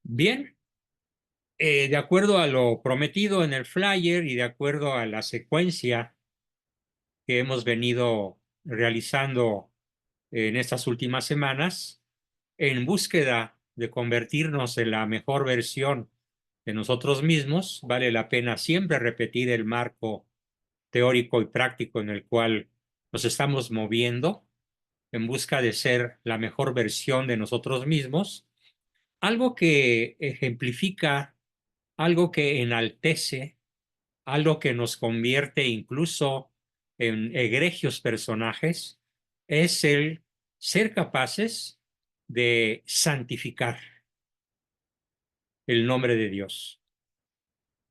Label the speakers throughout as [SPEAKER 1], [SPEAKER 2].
[SPEAKER 1] Bien, de acuerdo a lo prometido en el flyer y de acuerdo a la secuencia que hemos venido realizando en estas últimas semanas, en búsqueda de convertirnos en la mejor versión de nosotros mismos, vale la pena siempre repetir el marco teórico y práctico en el cual nos estamos moviendo en busca de ser la mejor versión de nosotros mismos, algo que ejemplifica, algo que enaltece, algo que nos convierte incluso en egregios personajes, es el ser capaces de santificar el nombre de Dios.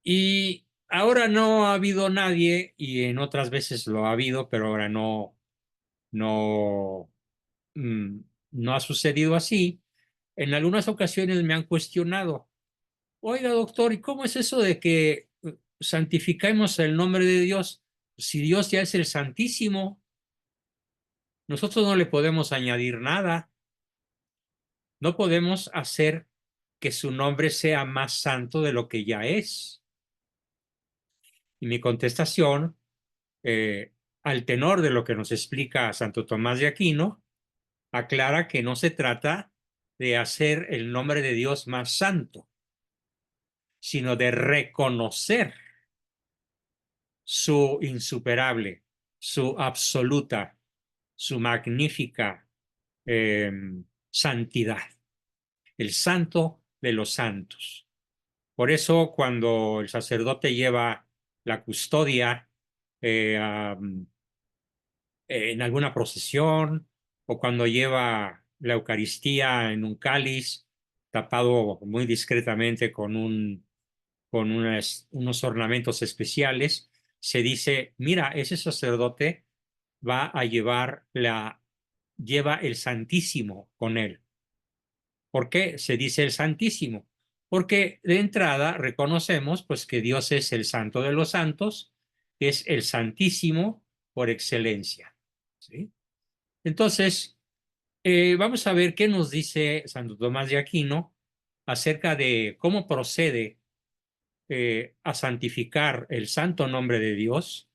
[SPEAKER 1] Y ahora no ha habido nadie, y en otras veces lo ha habido, pero ahora no, mm, no ha sucedido así. En algunas ocasiones me han cuestionado: oiga, doctor, ¿y cómo es eso de que santificamos el nombre de Dios? Si Dios ya es el Santísimo, nosotros no le podemos añadir nada, no podemos hacer que su nombre sea más santo de lo que ya es. Y mi contestación, al tenor de lo que nos explica Santo Tomás de Aquino, aclara que no se trata de hacer el nombre de Dios más santo, sino de reconocer su insuperable, su absoluta, su magnífica eh, santidad, el santo de los santos. Por eso cuando el sacerdote lleva la custodia eh, en alguna procesión, o cuando lleva la Eucaristía en un cáliz tapado muy discretamente con unos ornamentos especiales, se dice: mira, ese sacerdote va a lleva el Santísimo con él. ¿Por qué se dice el Santísimo? Porque de entrada reconocemos pues que Dios es el Santo de los Santos, que es el Santísimo por excelencia, ¿sí? Entonces, vamos a ver qué nos dice Santo Tomás de Aquino acerca de cómo procede a santificar el santo nombre de Dios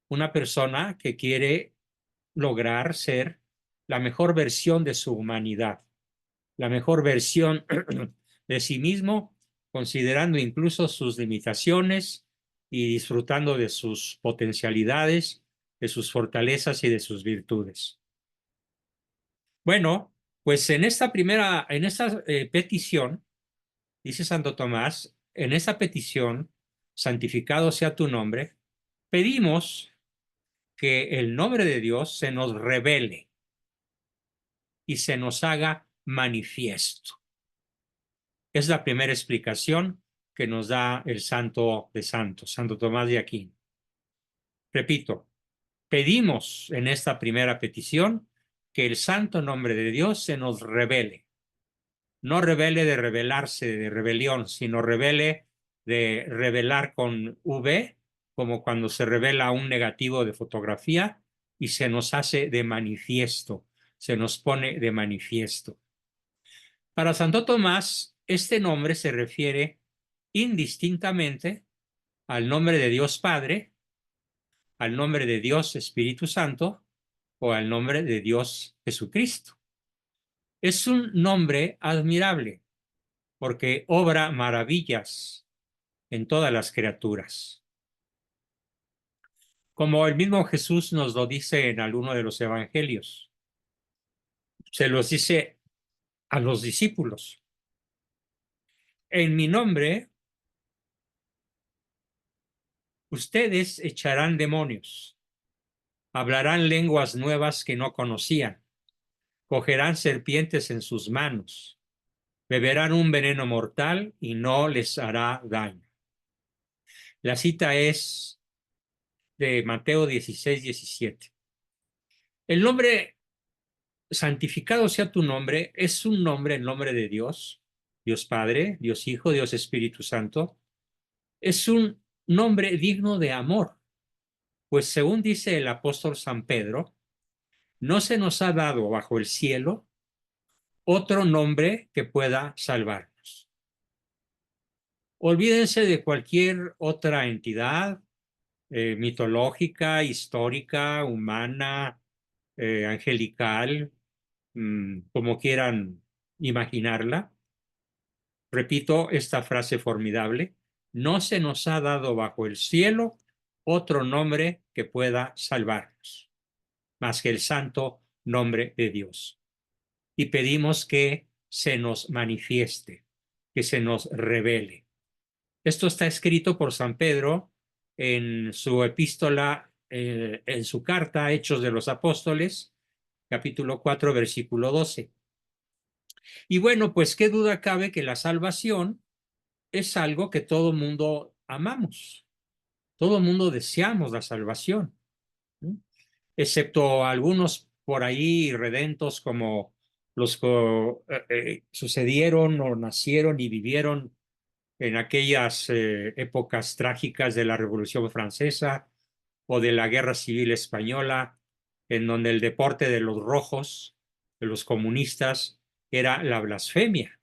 [SPEAKER 1] una persona que quiere lograr ser la mejor versión de su humanidad, la mejor versión de sí mismo, considerando incluso sus limitaciones y disfrutando de sus potencialidades, de sus fortalezas y de sus virtudes. Bueno, pues en esta petición, dice Santo Tomás, en esa petición, santificado sea tu nombre, pedimos que el nombre de Dios se nos revele y se nos haga manifiesto. Es la primera explicación que nos da el Santo de Santos, Santo Tomás de Aquino. Repito, pedimos en esta primera petición que el santo nombre de Dios se nos revele. No revele de rebelarse, de rebelión, sino revele de revelar con V, como cuando se revela un negativo de fotografía y se nos hace de manifiesto, se nos pone de manifiesto. Para Santo Tomás, este nombre se refiere indistintamente al nombre de Dios Padre, al nombre de Dios Espíritu Santo o al nombre de Dios Jesucristo. Es un nombre admirable porque obra maravillas en todas las criaturas. Como el mismo Jesús nos lo dice en alguno de los evangelios, se los dice a los discípulos: en mi nombre ustedes echarán demonios, hablarán lenguas nuevas que no conocían, cogerán serpientes en sus manos, beberán un veneno mortal y no les hará daño. La cita es de Mateo 16:17. El nombre santificado sea tu nombre es un nombre, el nombre de Dios, Dios Padre, Dios Hijo, Dios Espíritu Santo. Es un nombre digno de amor, pues según dice el apóstol San Pedro, no se nos ha dado bajo el cielo otro nombre que pueda salvarnos. Olvídense de cualquier otra entidad mitológica, histórica, humana, angelical, como quieran imaginarla. Repito esta frase formidable: no se nos ha dado bajo el cielo otro nombre que pueda salvarnos, más que el santo nombre de Dios. Y pedimos que se nos manifieste, que se nos revele. Esto está escrito por San Pedro en su epístola, en su carta Hechos de los Apóstoles, capítulo 4, versículo 12. Y bueno, pues qué duda cabe que la salvación es algo que todo mundo amamos, todo mundo deseamos la salvación, ¿no? Excepto algunos por ahí redentos como los que sucedieron o nacieron y vivieron en aquellas épocas trágicas de la Revolución Francesa o de la Guerra Civil Española, en donde el deporte de los rojos, de los comunistas, era la blasfemia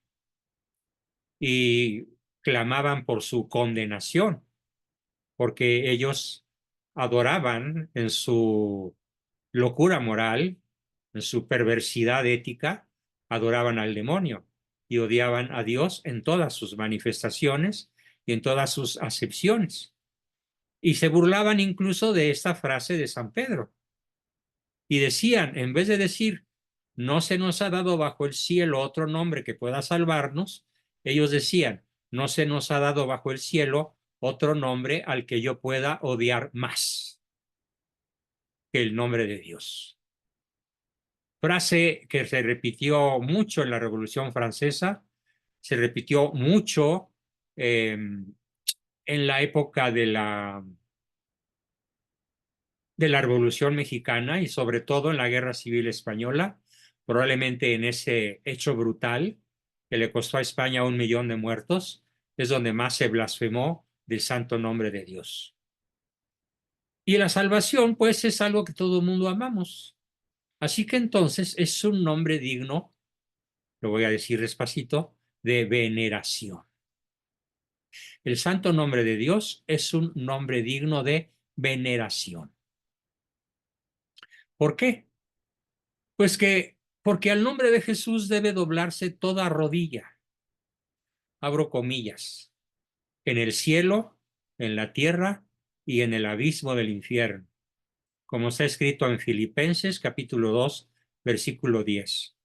[SPEAKER 1] y clamaban por su condenación, porque ellos adoraban en su locura moral, en su perversidad ética, adoraban al demonio y odiaban a Dios en todas sus manifestaciones y en todas sus acepciones. Y se burlaban incluso de esta frase de San Pedro. Y decían, en vez de decir, no se nos ha dado bajo el cielo otro nombre que pueda salvarnos, ellos decían, no se nos ha dado bajo el cielo otro nombre al que yo pueda odiar más que el nombre de Dios. Frase que se repitió mucho en la Revolución Francesa, se repitió mucho en la época de la Revolución Mexicana y sobre todo en la Guerra Civil Española, probablemente en ese hecho brutal que le costó a España 1 millón de muertos, es donde más se blasfemó del santo nombre de Dios. Y la salvación, pues, es algo que todo el mundo amamos. Así que entonces es un nombre digno, lo voy a decir despacito, de veneración. El santo nombre de Dios es un nombre digno de veneración. ¿Por qué? Pues porque al nombre de Jesús debe doblarse toda rodilla, abro comillas, en el cielo, en la tierra y en el abismo del infierno, como está escrito en Filipenses capítulo 2, versículo 10.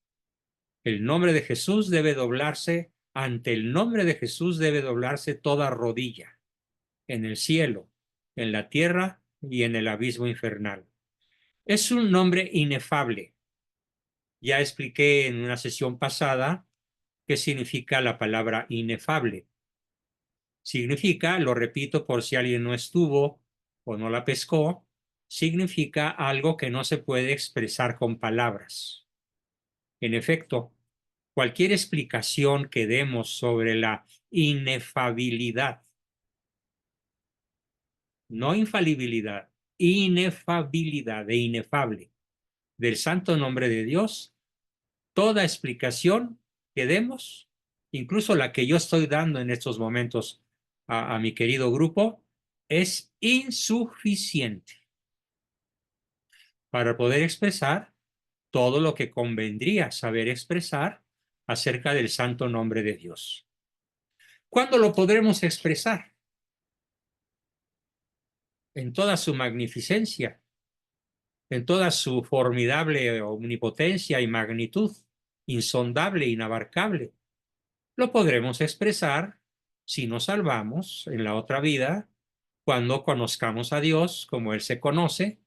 [SPEAKER 1] El nombre de Jesús debe doblarse, ante el nombre de Jesús debe doblarse toda rodilla, en el cielo, en la tierra y en el abismo infernal. Es un nombre inefable. Ya expliqué en una sesión pasada qué significa la palabra inefable. Significa, lo repito por si alguien no estuvo o no la pescó, significa algo que no se puede expresar con palabras. En efecto, cualquier explicación que demos sobre la inefabilidad, no infalibilidad, inefabilidad de inefable del santo nombre de Dios, toda explicación que demos, incluso la que yo estoy dando en estos momentos a mi querido grupo, es insuficiente para poder expresar todo lo que convendría saber expresar acerca del santo nombre de Dios. ¿Cuándo lo podremos expresar? En toda su magnificencia, en toda su formidable omnipotencia y magnitud, insondable, inabarcable. Lo podremos expresar si nos salvamos en la otra vida, cuando conozcamos a Dios como Él se conoce,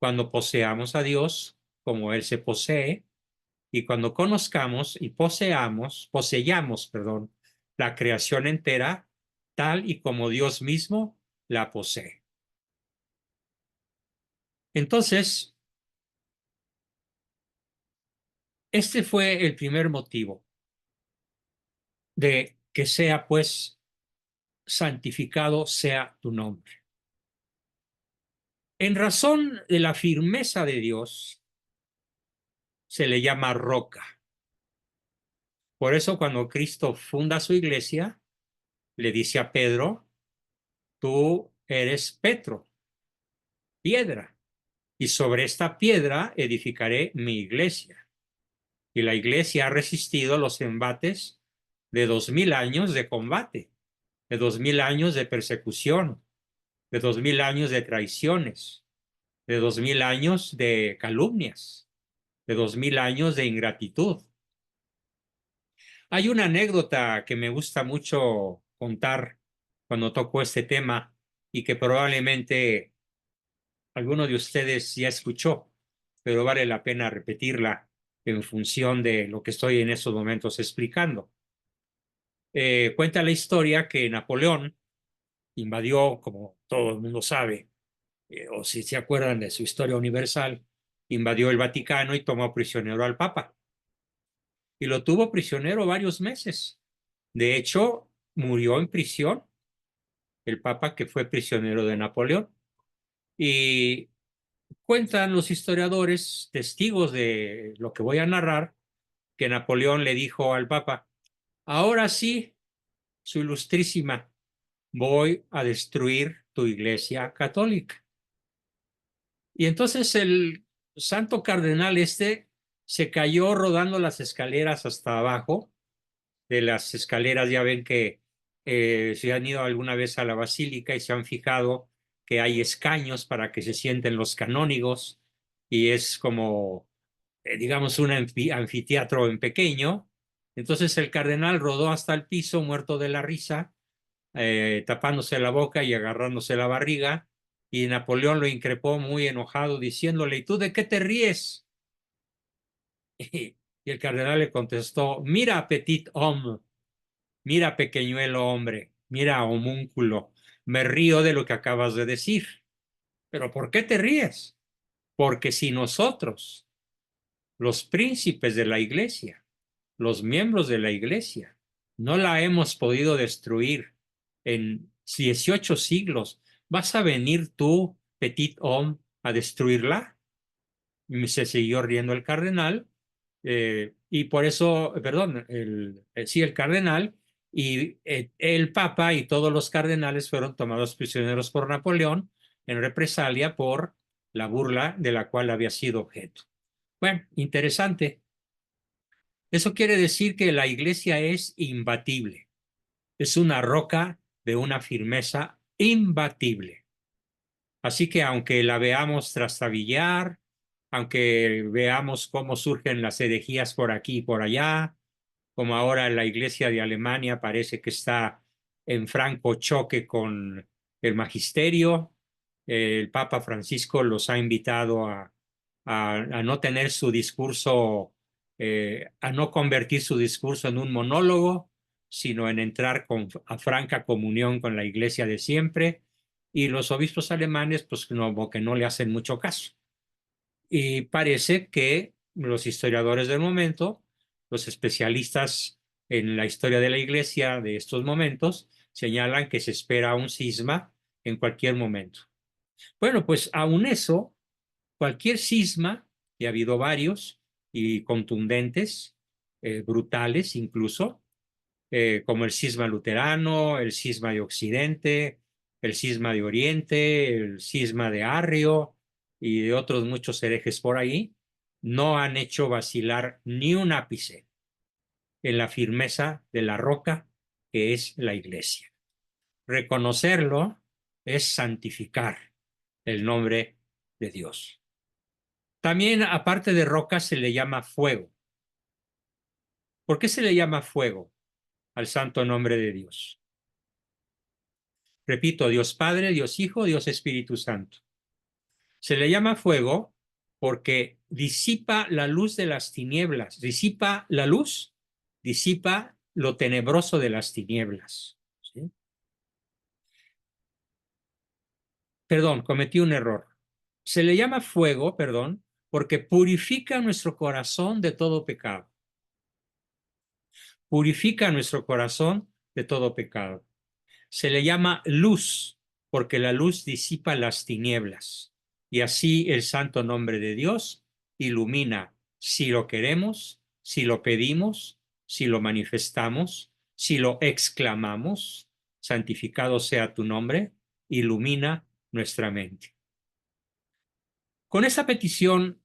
[SPEAKER 1] cuando poseamos a Dios como Él se posee, y cuando conozcamos y poseyamos, perdón, la creación entera tal y como Dios mismo la posee. Entonces, este fue el primer motivo de que sea, pues, santificado sea tu nombre. En razón de la firmeza de Dios, se le llama roca. Por eso cuando Cristo funda su iglesia, le dice a Pedro, tú eres Petro, piedra, y sobre esta piedra edificaré mi iglesia. Y la iglesia ha resistido los embates de 2000 años de combate, de 2000 años de persecución, de 2000 años de traiciones, de 2000 años de calumnias, de 2000 años de ingratitud. Hay una anécdota que me gusta mucho contar cuando toco este tema y que probablemente alguno de ustedes ya escuchó, pero vale la pena repetirla en función de lo que estoy en estos momentos explicando. Cuenta la historia que Napoleón invadió, como todo el mundo sabe, o si se acuerdan de su historia universal, invadió el Vaticano y tomó prisionero al Papa. Y lo tuvo prisionero varios meses. De hecho, murió en prisión el Papa que fue prisionero de Napoleón. Y cuentan los historiadores, testigos de lo que voy a narrar, que Napoleón le dijo al Papa, ahora sí, su ilustrísima, voy a destruir tu iglesia católica. Y entonces el santo cardenal este se cayó rodando las escaleras hasta abajo. De las escaleras ya ven que si han ido alguna vez a la basílica y se han fijado que hay escaños para que se sienten los canónigos y es como, digamos, un anfiteatro en pequeño. Entonces el cardenal rodó hasta el piso muerto de la risa, tapándose la boca y agarrándose la barriga, y Napoleón lo increpó muy enojado diciéndole, ¿y tú de qué te ríes? Y el cardenal le contestó, mira, petit homme, mira, pequeñuelo hombre, mira, homúnculo, me río de lo que acabas de decir. ¿Pero por qué te ríes? Porque si nosotros, los príncipes de la iglesia, los miembros de la iglesia, no la hemos podido destruir en 18 siglos, ¿vas a venir tú, petit homme, a destruirla? Y se siguió riendo el cardenal, y por eso, perdón, sí, el cardenal y el papa y todos los cardenales fueron tomados prisioneros por Napoleón en represalia por la burla de la cual había sido objeto. Bueno, interesante. Eso quiere decir que la iglesia es imbatible, es una roca de una firmeza imbatible. Así que aunque la veamos trastabillar, aunque veamos cómo surgen las herejías por aquí y por allá, como ahora la Iglesia de Alemania parece que está en franco choque con el magisterio, el Papa Francisco los ha invitado a no tener su discurso, a no convertir su discurso en un monólogo, sino en entrar a franca comunión con la Iglesia de siempre, y los obispos alemanes pues como que no le hacen mucho caso. Y parece que los historiadores del momento, los especialistas en la historia de la iglesia de estos momentos, señalan que se espera un cisma en cualquier momento. Bueno, pues aún eso, cualquier cisma, y ha habido varios, y contundentes, brutales incluso, como el cisma luterano, el cisma de Occidente, el cisma de Oriente, el cisma de Arrio y de otros muchos herejes por ahí, no han hecho vacilar ni un ápice en la firmeza de la roca que es la iglesia. Reconocerlo es santificar el nombre de Dios. También, aparte de roca, se le llama fuego. ¿Por qué se le llama fuego al santo nombre de Dios? Repito, Dios Padre, Dios Hijo, Dios Espíritu Santo. Se le llama fuego porque disipa la luz de las tinieblas, disipa la luz, disipa lo tenebroso de las tinieblas. ¿Sí? Perdón, cometí un error. Se le llama fuego, perdón, porque purifica nuestro corazón de todo pecado. Purifica nuestro corazón de todo pecado. Se le llama luz porque la luz disipa las tinieblas y así el santo nombre de Dios ilumina si lo queremos, si lo pedimos, si lo manifestamos, si lo exclamamos, santificado sea tu nombre, ilumina nuestra mente. Con esta petición,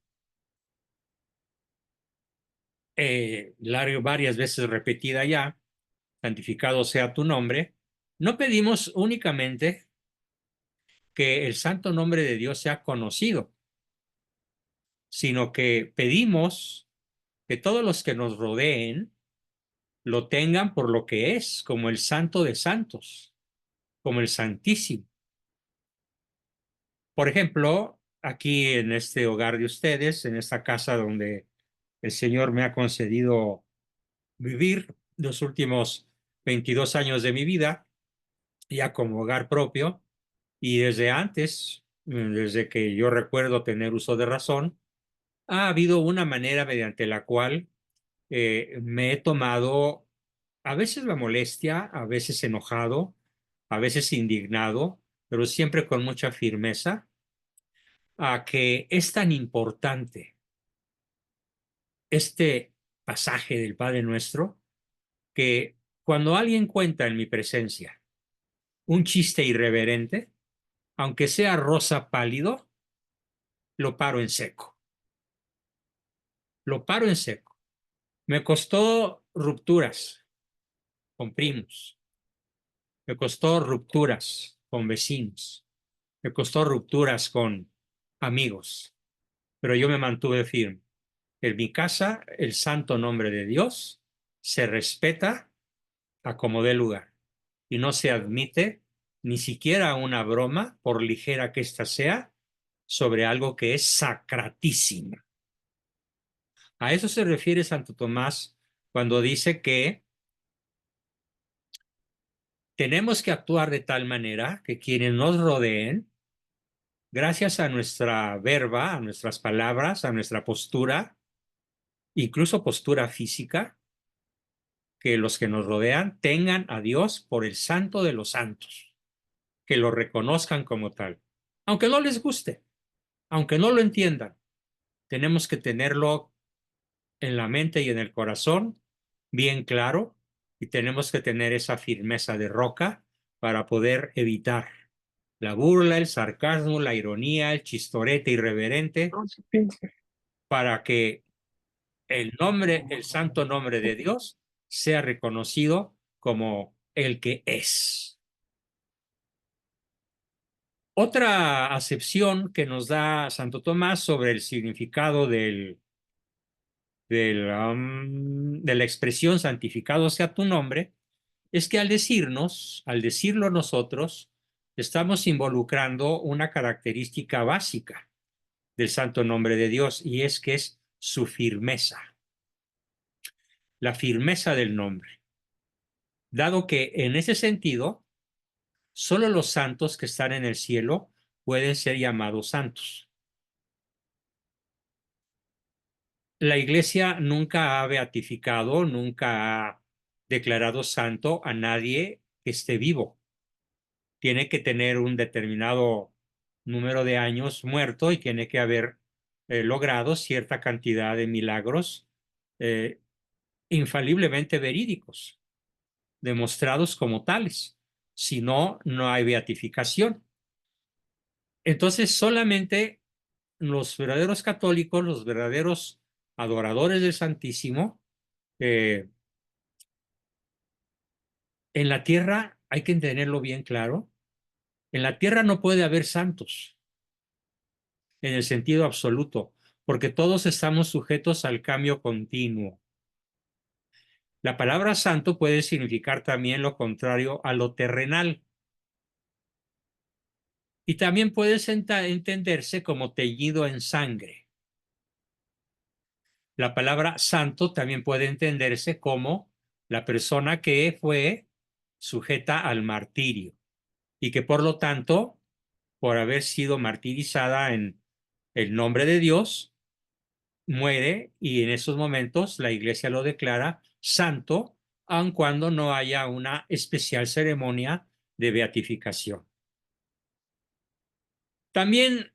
[SPEAKER 1] varias veces repetida ya, santificado sea tu nombre, no pedimos únicamente que el santo nombre de Dios sea conocido, sino que pedimos que todos los que nos rodeen lo tengan por lo que es, como el santo de santos, como el santísimo. Por ejemplo, aquí en este hogar de ustedes, en esta casa donde el Señor me ha concedido vivir los últimos 22 años de mi vida, ya como hogar propio, y desde antes, desde que yo recuerdo tener uso de razón, ha habido una manera mediante la cual me he tomado a veces la molestia, a veces enojado, a veces indignado, pero siempre con mucha firmeza, a que es tan importante este pasaje del Padre Nuestro que cuando alguien cuenta en mi presencia un chiste irreverente, aunque sea rosa pálido, lo paro en seco. Lo paro en seco. Me costó rupturas con primos, me costó rupturas con vecinos, me costó rupturas con amigos, pero yo me mantuve firme. En mi casa, el santo nombre de Dios se respeta a como dé lugar y no se admite ni siquiera una broma, por ligera que ésta sea, sobre algo que es sacratísimo. A eso se refiere Santo Tomás cuando dice que tenemos que actuar de tal manera que quienes nos rodeen, gracias a nuestra verba, a nuestras palabras, a nuestra postura, incluso postura física, que los que nos rodean tengan a Dios por el santo de los santos, que lo reconozcan como tal. Aunque no les guste, aunque no lo entiendan, tenemos que tenerlo en la mente y en el corazón bien claro y tenemos que tener esa firmeza de roca para poder evitar la burla, el sarcasmo, la ironía, el chistorete irreverente, para que el nombre, el santo nombre de Dios sea reconocido como el que es. Otra acepción que nos da Santo Tomás sobre el significado de la expresión santificado sea tu nombre, es que al decirlo nosotros, estamos involucrando una característica básica del santo nombre de Dios y es que es su firmeza, la firmeza del nombre. Dado que en ese sentido, solo los santos que están en el cielo pueden ser llamados santos. La Iglesia nunca ha beatificado, nunca ha declarado santo a nadie que esté vivo. Tiene que tener un determinado número de años muerto y tiene que haber logrado cierta cantidad de milagros eh, infaliblemente verídicos, demostrados como tales. Si no, no hay beatificación. Entonces, solamente los verdaderos católicos, los verdaderos adoradores del Santísimo, eh, en la tierra hay que tenerlo bien claro. En la tierra no puede haber santos en el sentido absoluto, porque todos estamos sujetos al cambio continuo. La palabra santo puede significar también lo contrario a lo terrenal y también puede entenderse como teñido en sangre. La palabra santo también puede entenderse como la persona que fue sujeta al martirio y que por lo tanto, por haber sido martirizada en el nombre de Dios, muere y en esos momentos la iglesia lo declara santo, aun cuando no haya una especial ceremonia de beatificación. También,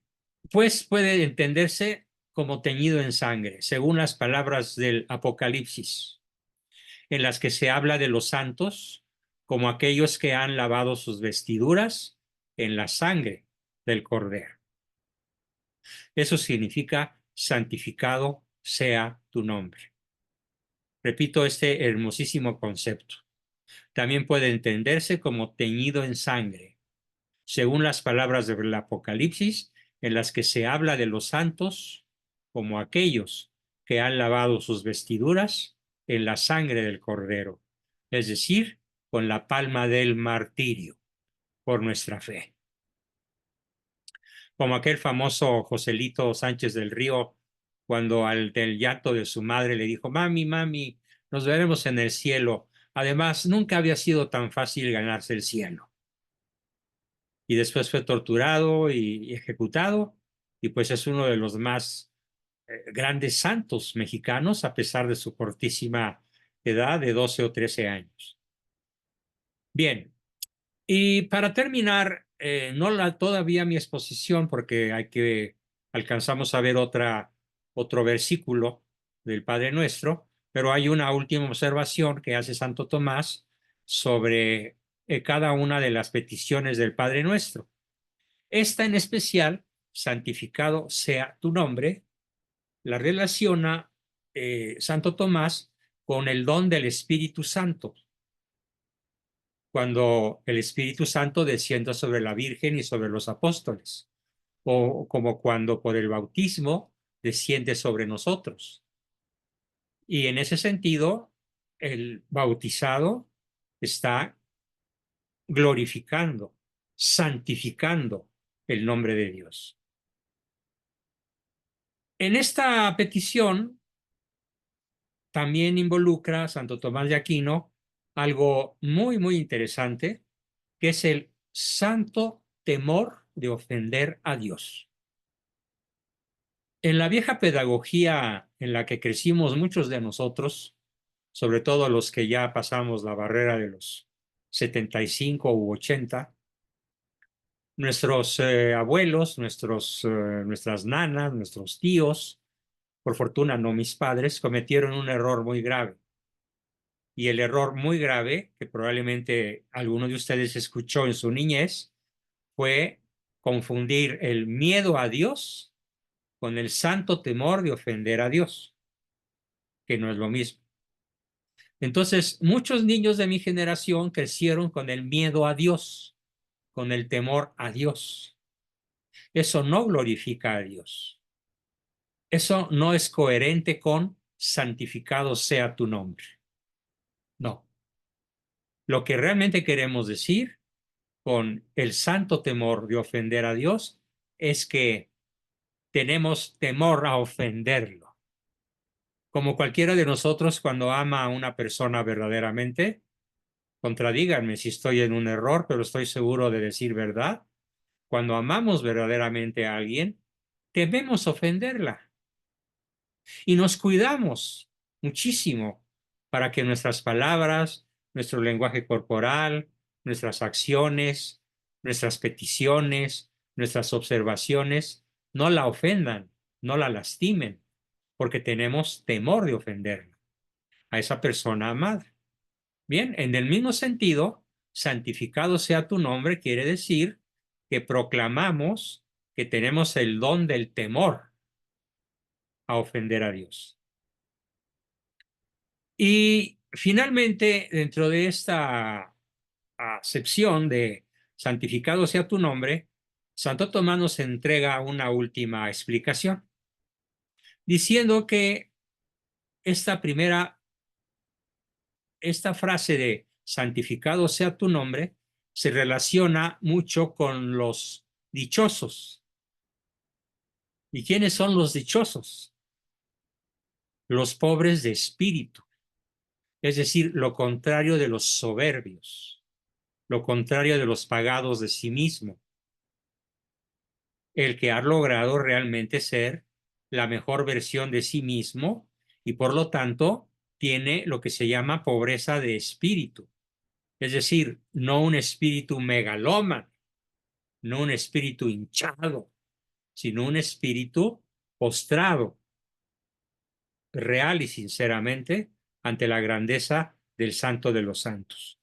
[SPEAKER 1] pues, puede entenderse como teñido en sangre, según las palabras del Apocalipsis, en las que se habla de los santos como aquellos que han lavado sus vestiduras en la sangre del Cordero. Eso significa santificado sea tu nombre. Repito este hermosísimo concepto. También puede entenderse como teñido en sangre, según las palabras del Apocalipsis, en las que se habla de los santos como aquellos que han lavado sus vestiduras en la sangre del Cordero, es decir, con la palma del martirio, por nuestra fe. Como aquel famoso Joselito Sánchez del Río, cuando al del llanto de su madre le dijo: mami, mami, nos veremos en el cielo. Además, nunca había sido tan fácil ganarse el cielo. Y después fue torturado y ejecutado, y pues es uno de los más grandes santos mexicanos, a pesar de su cortísima edad de 12 o 13 años. Bien, y para terminar, todavía mi exposición, porque alcanzamos a ver otro versículo del Padre Nuestro, pero hay una última observación que hace Santo Tomás sobre cada una de las peticiones del Padre Nuestro. Esta en especial, santificado sea tu nombre, la relaciona Santo Tomás con el don del Espíritu Santo, cuando el Espíritu Santo descienda sobre la Virgen y sobre los apóstoles, o como cuando por el bautismo desciende sobre nosotros. Y en ese sentido, el bautizado está glorificando, santificando el nombre de Dios. En esta petición también involucra Santo Tomás de Aquino algo muy, muy interesante, que es el santo temor de ofender a Dios. En la vieja pedagogía en la que crecimos muchos de nosotros, sobre todo los que ya pasamos la barrera de los 75 u 80, nuestros abuelos, nuestras nanas, nuestros tíos, por fortuna no mis padres, cometieron un error muy grave. Y el error muy grave, que probablemente alguno de ustedes escuchó en su niñez, fue confundir el miedo a Dios con el santo temor de ofender a Dios, que no es lo mismo. Entonces, muchos niños de mi generación crecieron con el miedo a Dios, con el temor a Dios. Eso no glorifica a Dios. Eso no es coherente con santificado sea tu nombre. No. Lo que realmente queremos decir con el santo temor de ofender a Dios es que tenemos temor a ofenderlo. Como cualquiera de nosotros, cuando ama a una persona verdaderamente, contradíganme si estoy en un error, pero estoy seguro de decir verdad. Cuando amamos verdaderamente a alguien, tememos ofenderla y nos cuidamos muchísimo para que nuestras palabras, nuestro lenguaje corporal, nuestras acciones, nuestras peticiones, nuestras observaciones no la ofendan, no la lastimen, porque tenemos temor de ofenderla a esa persona amada. Bien, en el mismo sentido, santificado sea tu nombre quiere decir que proclamamos que tenemos el don del temor a ofender a Dios. Y finalmente, dentro de esta acepción de santificado sea tu nombre, Santo Tomás nos entrega una última explicación, diciendo que esta frase de santificado sea tu nombre se relaciona mucho con los dichosos. ¿Y quiénes son los dichosos? Los pobres de espíritu, es decir, lo contrario de los soberbios, lo contrario de los pagados de sí mismo, el que ha logrado realmente ser la mejor versión de sí mismo y por lo tanto tiene lo que se llama pobreza de espíritu, es decir, no un espíritu megalómano, no un espíritu hinchado, sino un espíritu postrado, real y sinceramente, ante la grandeza del Santo de los Santos.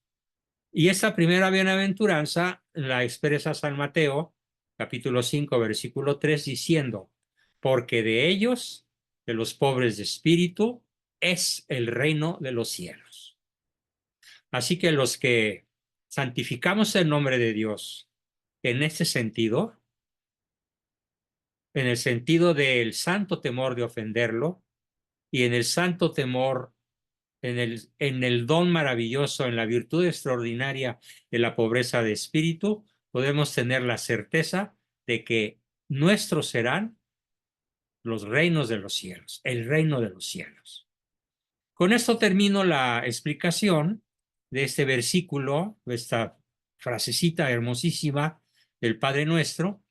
[SPEAKER 1] Y esta primera bienaventuranza la expresa San Mateo, capítulo 5, versículo 3, diciendo, porque de ellos, de los pobres de espíritu, es el reino de los cielos. Así que los que santificamos el nombre de Dios en este sentido, en el sentido del santo temor de ofenderlo y en el santo temor, en el don maravilloso, en la virtud extraordinaria de la pobreza de espíritu, podemos tener la certeza de que nuestros serán los reinos de los cielos, el reino de los cielos. Con esto termino la explicación de este versículo, de esta frasecita hermosísima del Padre Nuestro,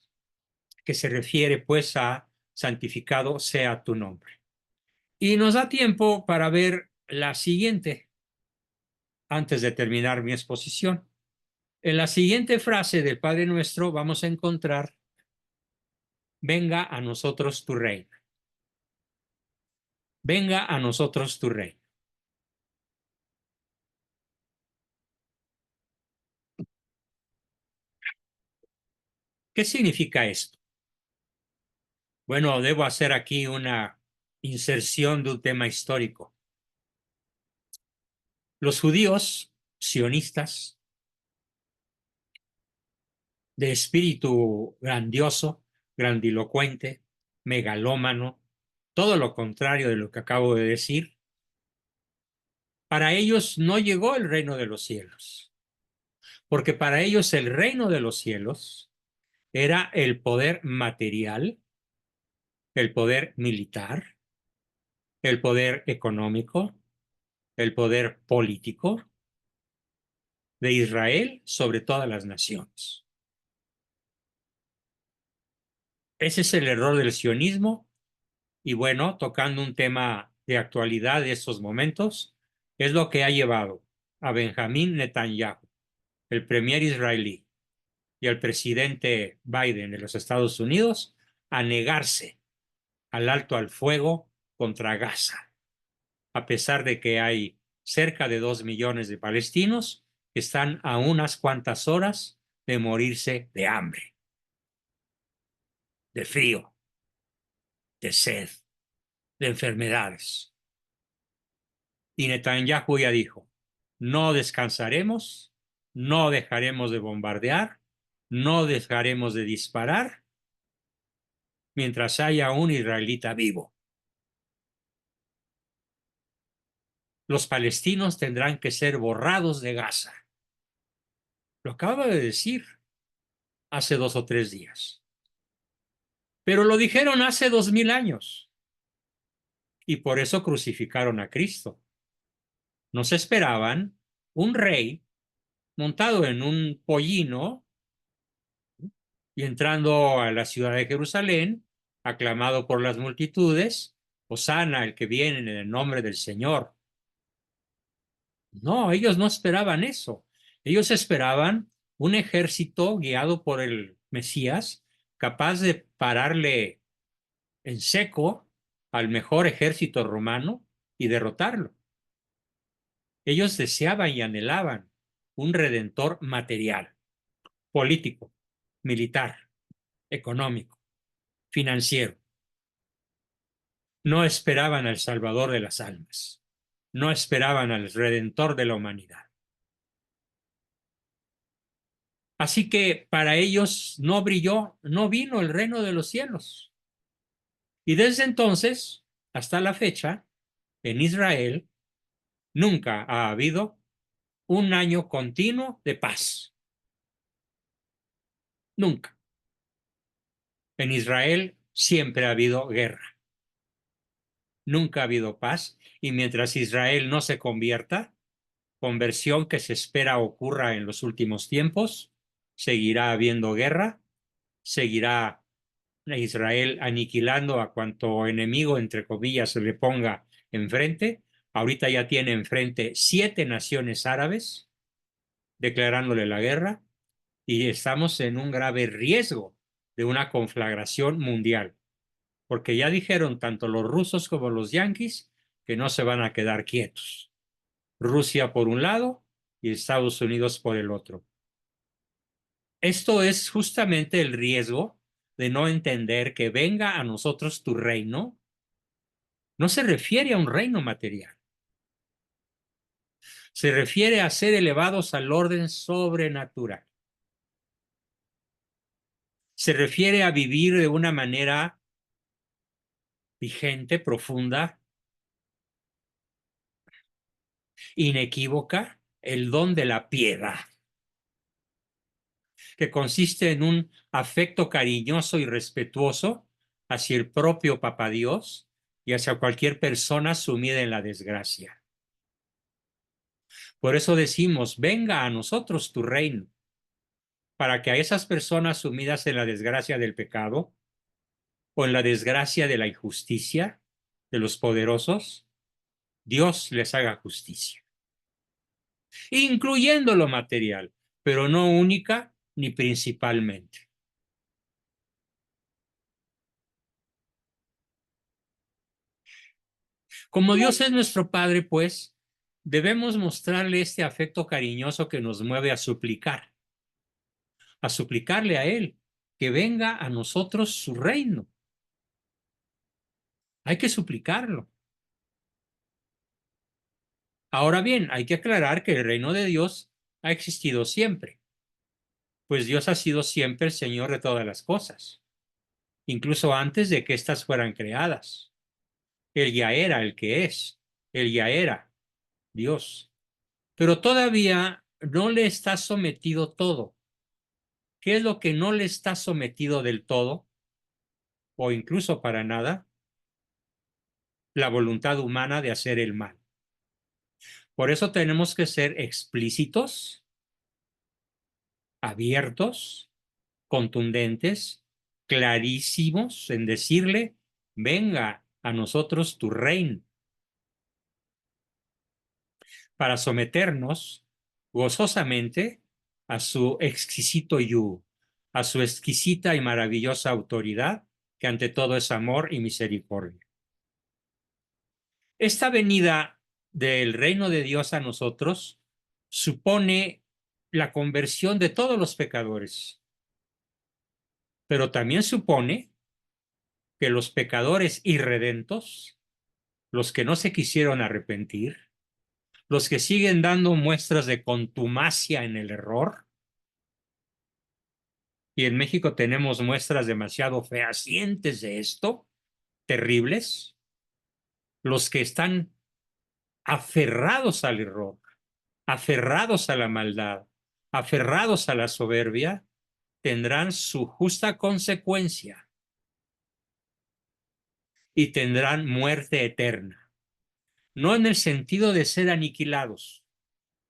[SPEAKER 1] que se refiere pues a santificado sea tu nombre. Y nos da tiempo para ver la siguiente, antes de terminar mi exposición. En la siguiente frase del Padre Nuestro vamos a encontrar, venga a nosotros tu reino. Venga a nosotros tu reino. ¿Qué significa esto? Bueno, debo hacer aquí una inserción de un tema histórico. Los judíos sionistas de espíritu grandioso, grandilocuente, megalómano, todo lo contrario de lo que acabo de decir, para ellos no llegó el reino de los cielos, porque para ellos el reino de los cielos era el poder material, el poder militar, el poder económico, el poder político de Israel sobre todas las naciones. Ese es el error del sionismo y bueno, tocando un tema de actualidad de estos momentos, es lo que ha llevado a Benjamín Netanyahu, el premier israelí, y al presidente Biden de los Estados Unidos a negarse al alto al fuego contra Gaza, a pesar de que hay cerca de 2 millones de palestinos que están a unas cuantas horas de morirse de hambre, de frío, de sed, de enfermedades. Y Netanyahu ya dijo, no descansaremos, no dejaremos de bombardear, no dejaremos de disparar mientras haya un israelita vivo. Los palestinos tendrán que ser borrados de Gaza. Lo acaba de decir hace 2 o 3 días. Pero lo dijeron hace 2000 años y por eso crucificaron a Cristo. No se esperaban un rey montado en un pollino y entrando a la ciudad de Jerusalén, aclamado por las multitudes, Hosana, el que viene en el nombre del Señor. No, ellos no esperaban eso. Ellos esperaban un ejército guiado por el Mesías, capaz de pararle en seco al mejor ejército romano y derrotarlo. Ellos deseaban y anhelaban un redentor material, político, militar, económico, financiero. No esperaban al Salvador de las almas. No esperaban al Redentor de la humanidad. Así que para ellos no brilló, no vino el reino de los cielos. Y desde entonces, hasta la fecha, en Israel, nunca ha habido un año continuo de paz. Nunca. En Israel siempre ha habido guerra. Nunca ha habido paz. Y mientras Israel no se convierta, conversión que se espera ocurra en los últimos tiempos, seguirá habiendo guerra, seguirá Israel aniquilando a cuanto enemigo, entre comillas, se le ponga enfrente. Ahorita ya tiene enfrente 7 naciones árabes declarándole la guerra y estamos en un grave riesgo de una conflagración mundial, porque ya dijeron tanto los rusos como los yanquis que no se van a quedar quietos. Rusia por un lado y Estados Unidos por el otro. Esto es justamente el riesgo de no entender que venga a nosotros tu reino. No se refiere a un reino material. Se refiere a ser elevados al orden sobrenatural. Se refiere a vivir de una manera vigente, profunda, inequívoca, el don de la piedad, que consiste en un afecto cariñoso y respetuoso hacia el propio Papá Dios y hacia cualquier persona sumida en la desgracia. Por eso decimos, venga a nosotros tu reino, para que a esas personas sumidas en la desgracia del pecado o en la desgracia de la injusticia de los poderosos, Dios les haga justicia, incluyendo lo material, pero no única ni principalmente. Como Dios es nuestro Padre, pues, debemos mostrarle este afecto cariñoso que nos mueve a suplicarle a Él que venga a nosotros su reino. Hay que suplicarlo. Ahora bien, hay que aclarar que el reino de Dios ha existido siempre, pues Dios ha sido siempre el Señor de todas las cosas, incluso antes de que éstas fueran creadas. Él ya era el que es, Él ya era Dios, pero todavía no le está sometido todo. ¿Qué es lo que no le está sometido del todo, o incluso para nada? La voluntad humana de hacer el mal. Por eso tenemos que ser explícitos, abiertos, contundentes, clarísimos en decirle, venga a nosotros tu reino, para someternos gozosamente a su exquisito yugo, a su exquisita y maravillosa autoridad, que ante todo es amor y misericordia. Esta venida del reino de Dios a nosotros supone la conversión de todos los pecadores, pero también supone que los pecadores irredentos, los que no se quisieron arrepentir, los que siguen dando muestras de contumacia en el error, y en México tenemos muestras demasiado fehacientes de esto, terribles, los que están aferrados al error, aferrados a la maldad, aferrados a la soberbia, tendrán su justa consecuencia y tendrán muerte eterna. No en el sentido de ser aniquilados,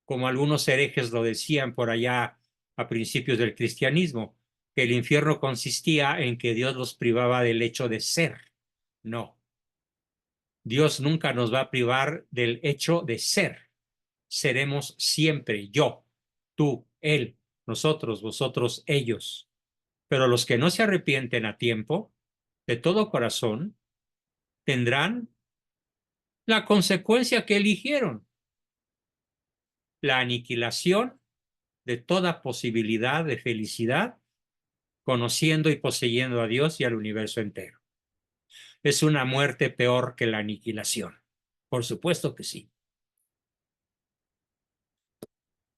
[SPEAKER 1] como algunos herejes lo decían por allá a principios del cristianismo, que el infierno consistía en que Dios los privaba del hecho de ser. No, Dios nunca nos va a privar del hecho de ser. Seremos siempre yo, tú, él, nosotros, vosotros, ellos. Pero los que no se arrepienten a tiempo, de todo corazón, tendrán la consecuencia que eligieron, la aniquilación de toda posibilidad de felicidad, conociendo y poseyendo a Dios y al universo entero. Es una muerte peor que la aniquilación. Por supuesto que sí.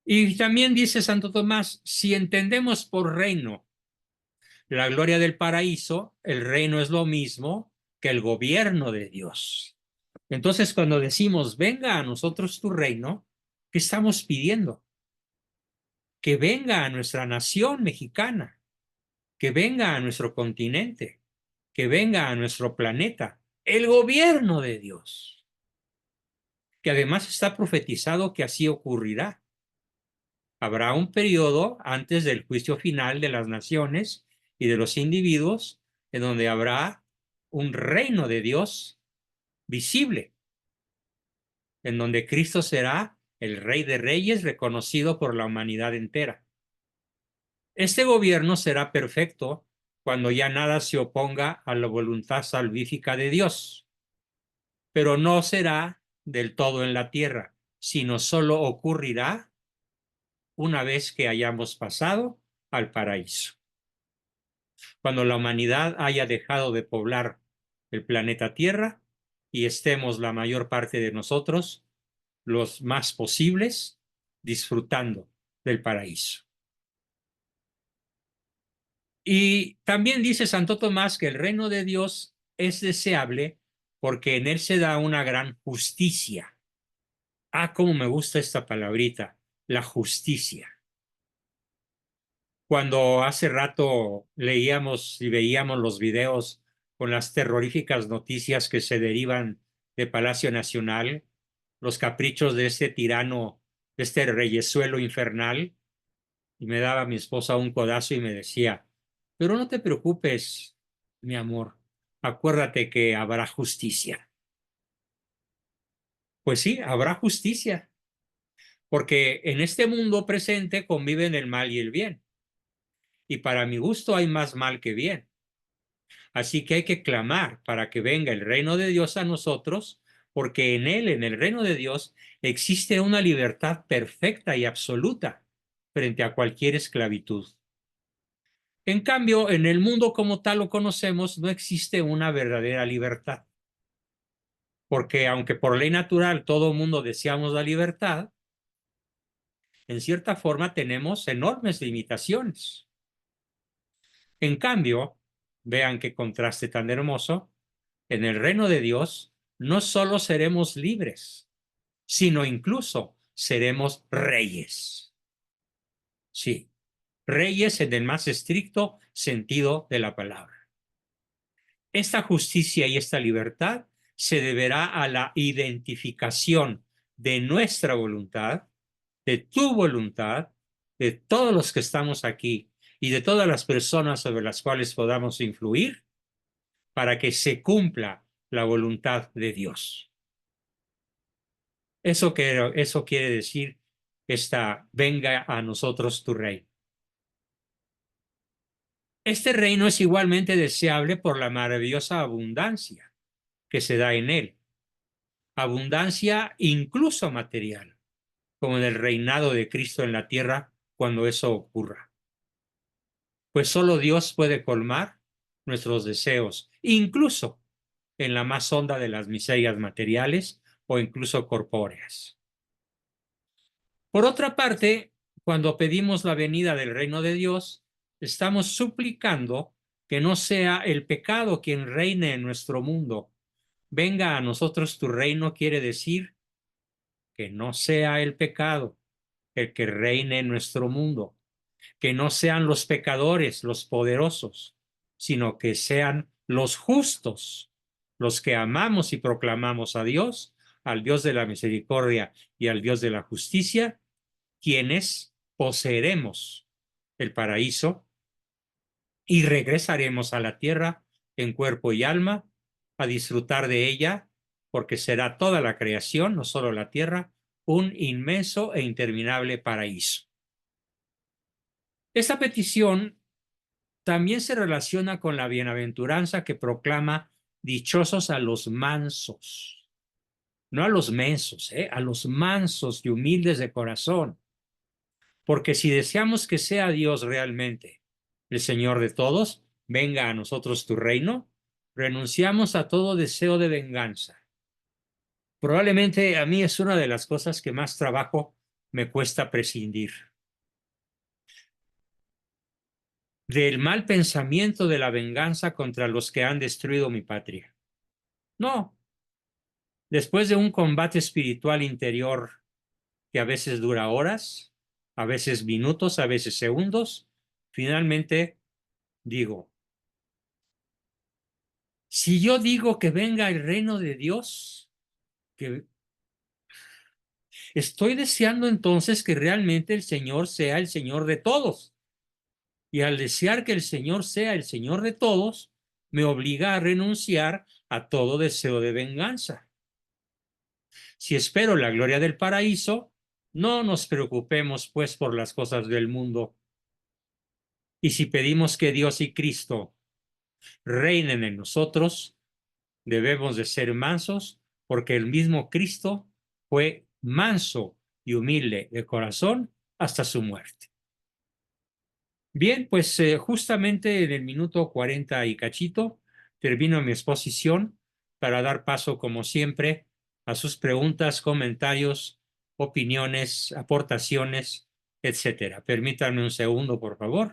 [SPEAKER 1] Y también dice Santo Tomás, si entendemos por reino la gloria del paraíso, el reino es lo mismo que el gobierno de Dios. Entonces, cuando decimos, venga a nosotros tu reino, ¿qué estamos pidiendo? Que venga a nuestra nación mexicana, que venga a nuestro continente, que venga a nuestro planeta, el gobierno de Dios, que además está profetizado que así ocurrirá. Habrá un periodo antes del juicio final de las naciones y de los individuos en donde habrá un reino de Dios visible, en donde Cristo será el Rey de Reyes reconocido por la humanidad entera. Este gobierno será perfecto cuando ya nada se oponga a la voluntad salvífica de Dios, pero no será del todo en la tierra, sino solo ocurrirá una vez que hayamos pasado al paraíso. Cuando la humanidad haya dejado de poblar el planeta Tierra y estemos la mayor parte de nosotros, los más posibles, disfrutando del paraíso. Y también dice Santo Tomás que el reino de Dios es deseable porque en él se da una gran justicia. Ah, cómo me gusta esta palabrita, la justicia. Cuando hace rato leíamos y veíamos los videos con las terroríficas noticias que se derivan de Palacio Nacional, los caprichos de este tirano, de este reyesuelo infernal, y me daba mi esposa un codazo y me decía, pero no te preocupes, mi amor, acuérdate que habrá justicia. Pues sí, habrá justicia, porque en este mundo presente conviven el mal y el bien, y para mi gusto hay más mal que bien. Así que hay que clamar para que venga el reino de Dios a nosotros, porque en él, en el reino de Dios, existe una libertad perfecta y absoluta frente a cualquier esclavitud. En cambio, en el mundo como tal lo conocemos, no existe una verdadera libertad. Porque aunque por ley natural todo el mundo deseamos la libertad, en cierta forma tenemos enormes limitaciones. En cambio, vean qué contraste tan hermoso, en el reino de Dios no solo seremos libres, sino incluso seremos reyes. Sí, reyes en el más estricto sentido de la palabra. Esta justicia y esta libertad se deberá a la identificación de nuestra voluntad, de tu voluntad, de todos los que estamos aquí y de todas las personas sobre las cuales podamos influir para que se cumpla la voluntad de Dios. Eso quiere decir venga a nosotros tu reino. Este reino es igualmente deseable por la maravillosa abundancia que se da en él. Abundancia incluso material, como en el reinado de Cristo en la tierra cuando eso ocurra. Pues solo Dios puede colmar nuestros deseos, incluso en la más honda de las miserias materiales o incluso corpóreas. Por otra parte, cuando pedimos la venida del reino de Dios, estamos suplicando que no sea el pecado quien reine en nuestro mundo. Venga a nosotros tu reino quiere decir que no sea el pecado el que reine en nuestro mundo, que no sean los pecadores, los poderosos, sino que sean los justos, los que amamos y proclamamos a Dios, al Dios de la misericordia y al Dios de la justicia, quienes poseeremos el paraíso y regresaremos a la tierra en cuerpo y alma a disfrutar de ella, porque será toda la creación, no solo la tierra, un inmenso e interminable paraíso. Esta petición también se relaciona con la bienaventuranza que proclama dichosos a los mansos, no a los mensos, a los mansos y humildes de corazón. Porque si deseamos que sea Dios realmente el Señor de todos, venga a nosotros tu reino, renunciamos a todo deseo de venganza. Probablemente a mí es una de las cosas que más trabajo me cuesta prescindir. Del mal pensamiento de la venganza contra los que han destruido mi patria. No, después de un combate espiritual interior que a veces dura horas, a veces minutos, a veces segundos, finalmente digo, si yo digo que venga el reino de Dios, que estoy deseando entonces que realmente el Señor sea el Señor de todos. Y al desear que el Señor sea el Señor de todos, me obliga a renunciar a todo deseo de venganza. Si espero la gloria del paraíso, no nos preocupemos pues por las cosas del mundo. Y si pedimos que Dios y Cristo reinen en nosotros, debemos de ser mansos, porque el mismo Cristo fue manso y humilde de corazón hasta su muerte. Bien, pues justamente en el minuto 40 y cachito termino mi exposición para dar paso, como siempre, a sus preguntas, comentarios, opiniones, aportaciones, etcétera. Permítanme un segundo, por favor.